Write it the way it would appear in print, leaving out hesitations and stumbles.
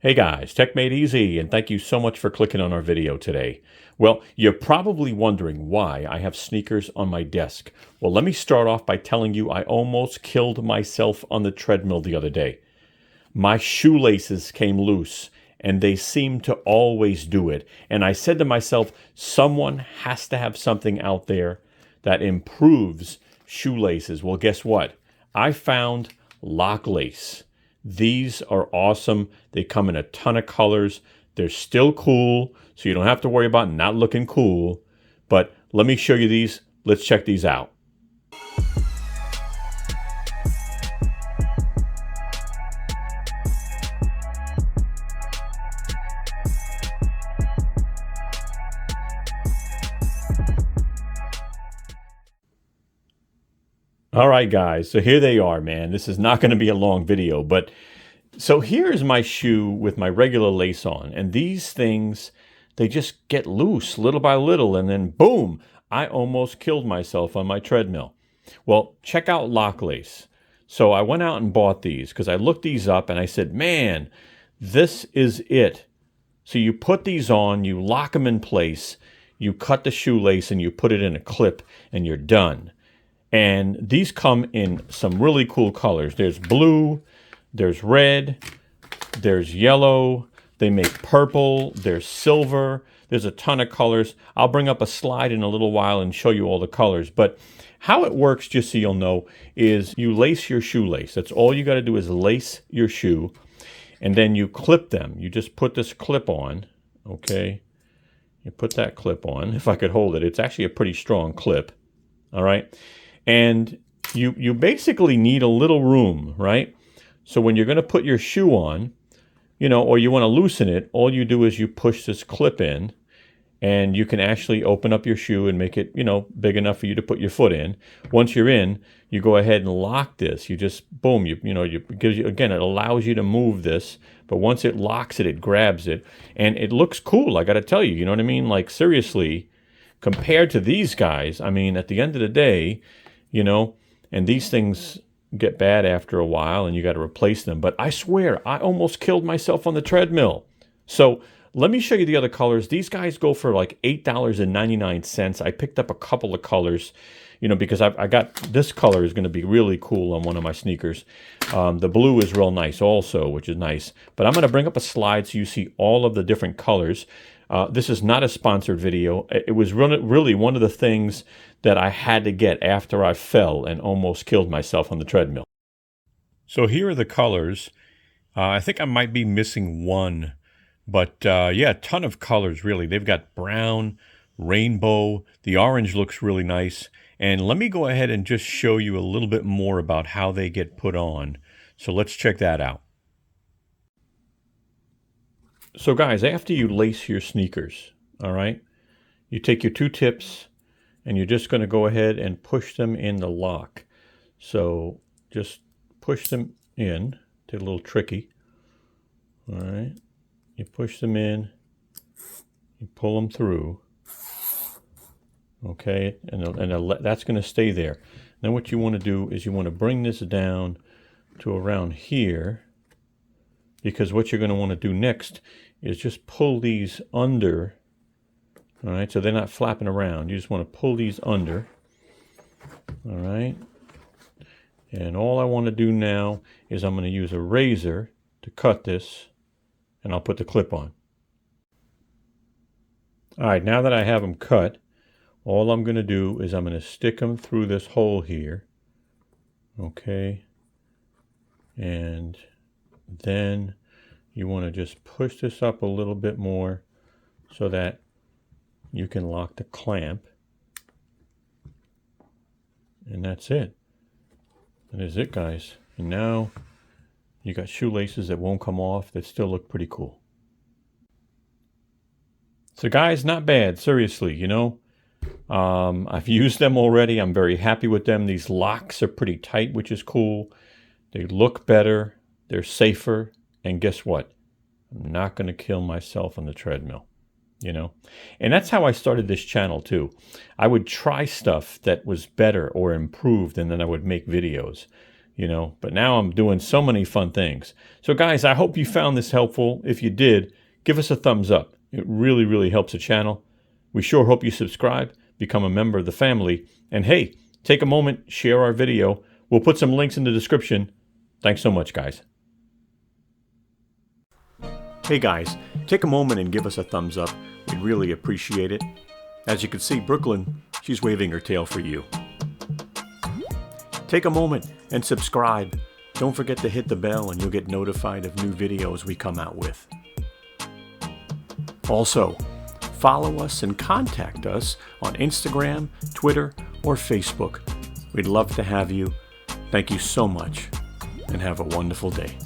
Hey guys, techmadeezy, and thank you so much for clicking on our video today. Well, you're probably wondering why I have sneakers on my desk. Well, let me start off by telling you I almost killed myself on the treadmill the other day. My shoelaces came loose, and they seem to always do it. And I said to myself, someone has to have something out there that improves shoelaces. Well, guess what? I found LockLace. These are awesome. They come in a ton of colors. They're still cool, so you don't have to worry about not looking cool. But let me show you these. Let's check these out. All right, guys, so here they are, man. This is not going to be a long video, but so here's my shoe with my regular lace on, and these things, they just get loose little by little, and then boom, I almost killed myself on my treadmill. Well, check out LockLace. So I went out and bought these because I looked these up and I said, man, this is it. So you put these on, you lock them in place, you cut the shoelace and you put it in a clip and you're done. And these come in some really cool colors. There's blue, there's red, there's yellow, they make purple, there's silver, there's a ton of colors. I'll bring up a slide in a little while and show you all the colors. But how it works, just so you'll know, is you lace your shoelace. That's all you got to do is lace your shoe, and then you clip them. You just put this clip on, okay? You put that clip on. If I could hold it, it's actually a pretty strong clip, all right? And you basically need a little room, right? So when you're going to put your shoe on, or you want to loosen it, all you do is you push this clip in, and you can actually open up your shoe and make it, big enough for you to put your foot in. Once you're in, you go ahead and lock this. You just, boom, again, it allows you to move this, but once it locks it, it grabs it, and it looks cool, I got to tell you, you know what I mean? Like, seriously, compared to these guys, I mean, at the end of the day, and these things get bad after a while and you got to replace them. But I swear, I almost killed myself on the treadmill. So let me show you the other colors. These guys go for like $8.99. I picked up a couple of colors, because I got this color is going to be really cool on one of my sneakers. The blue is real nice also, which is nice. But I'm going to bring up a slide so you see all of the different colors. This is not a sponsored video. It was really one of the things that I had to get after I fell and almost killed myself on the treadmill. So here are the colors. I think I might be missing one, but yeah, a ton of colors really. They've got brown, rainbow, the orange looks really nice. And let me go ahead and just show you a little bit more about how they get put on. So let's check that out. So guys, after you lace your sneakers, all right, you take your two tips and you're just going to go ahead and push them in the lock. So just push them in. It's a little tricky. All right, you push them in, you pull them through. Okay, and that's going to stay there. Then what you want to do is you want to bring this down to around here, because what you're going to want to do next is just pull these under. All right, so they're not flapping around. You just want to pull these under. All right, and all I want to do now is I'm going to use a razor to cut this, and I'll put the clip on. All right, now that I have them cut, all I'm going to do is I'm going to stick them through this hole here. Okay, and then you want to just push this up a little bit more so that you can lock the clamp. And that's it. That is it, guys. And now you got shoelaces that won't come off that still look pretty cool. So guys, not bad, seriously, I've used them already. I'm very happy with them. These locks are pretty tight, which is cool. They look better. They're safer. And guess what? I'm not going to kill myself on the treadmill, And that's how I started this channel too. I would try stuff that was better or improved, and then I would make videos, but now I'm doing so many fun things. So guys, I hope you found this helpful. If you did, give us a thumbs up. It really, really helps the channel. We sure hope you subscribe, become a member of the family, and hey, take a moment, share our video. We'll put some links in the description. Thanks so much, guys. Hey guys, take a moment and give us a thumbs up. We'd really appreciate it. As you can see, Brooklyn, she's waving her tail for you. Take a moment and subscribe. Don't forget to hit the bell and you'll get notified of new videos we come out with. Also, follow us and contact us on Instagram, Twitter, or Facebook. We'd love to have you. Thank you so much, and have a wonderful day.